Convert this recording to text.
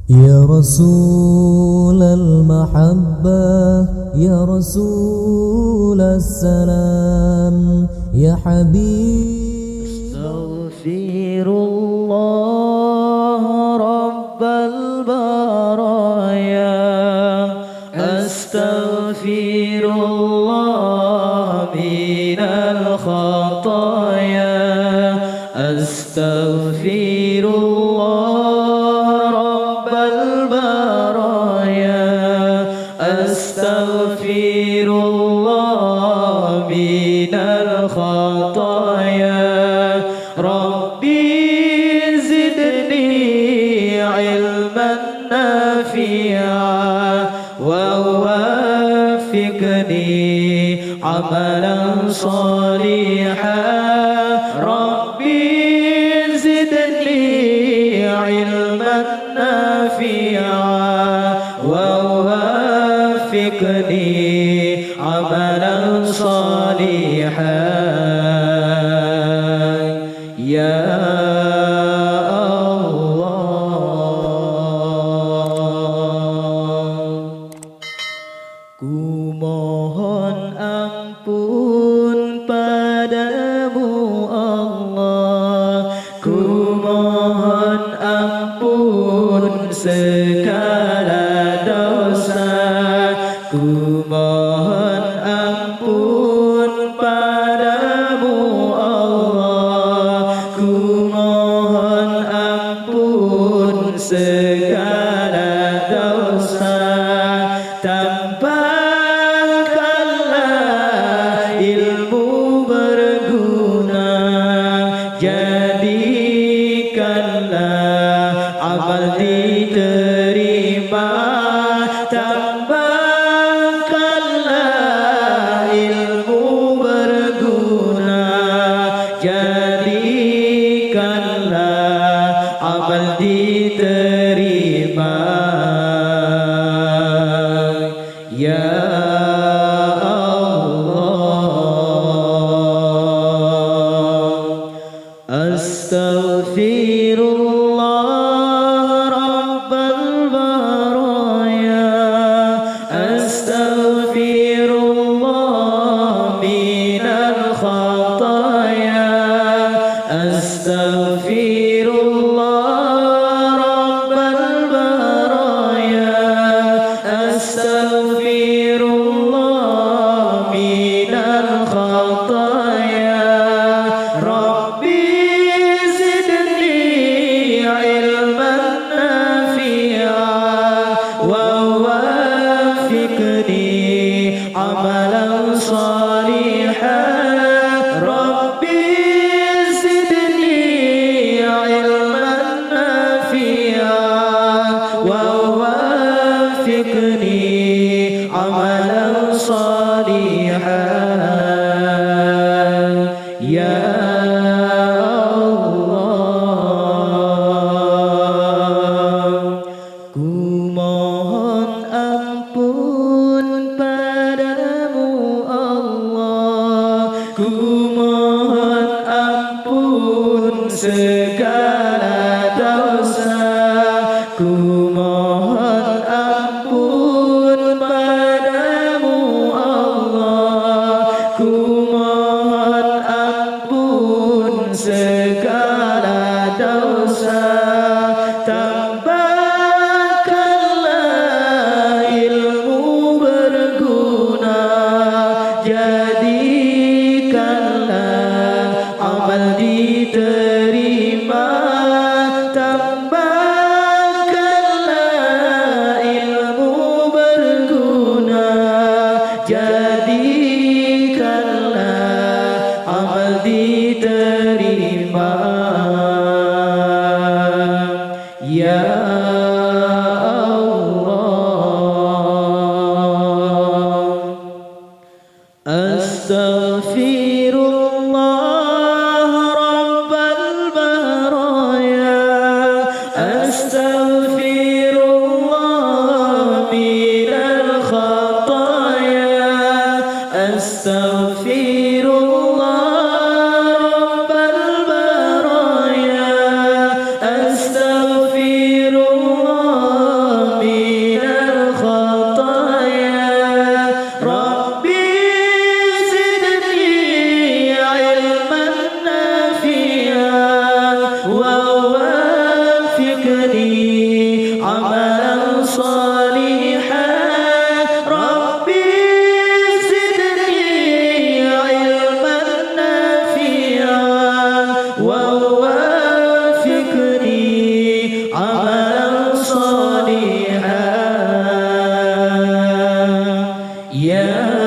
يا رسول المحبة يا رسول السلام يا حبيب استغفر الله رب البرايا أستغفر الله من الخطايا أستغفر الله رب البرايا أستغفر الله من الخطايا ربي زدني علما نافعا ووفقني عملا صالحا ربي زدني علما نافعا ووفقني عملا صالحا يا Ku mohon ampun padamu Allah, ku mohon ampun segala dosa, ku mohon ampun padamu Allah, ku mohon ampun segala dosa. Tambahkanlah ilmu berguna, jadikanlah amal diterima. Tambahkanlah ilmu berguna, jadikanlah amal diterima. Ya Allah, astaghfirullah rabbal baraya, astaghfirullah minal khataya, astaghfirullah rabbal baraya, astaghfirullah minal khataya rabbi zidni ilman nafi'a wa wafiqni amalan salihan rabbi zidni ilman nafi'a wa wafiqni amalan salihan ya Allah. Ku mohon ampun padamu Allah, ku mohon ampun segala dosa, ku mohon ampun padamu Allah, ku mohon ampun segala dosa. Tambahkanlah ilmu berguna, jadikanlah amal diterima. Tambahkanlah ilmu berguna, jadikanlah amal diterima. Ya Allah, astaghfirullah rabbal baraya, astaghfirullah minal khataya, astaghfirullah rabbal baraya, astaghfirullah يا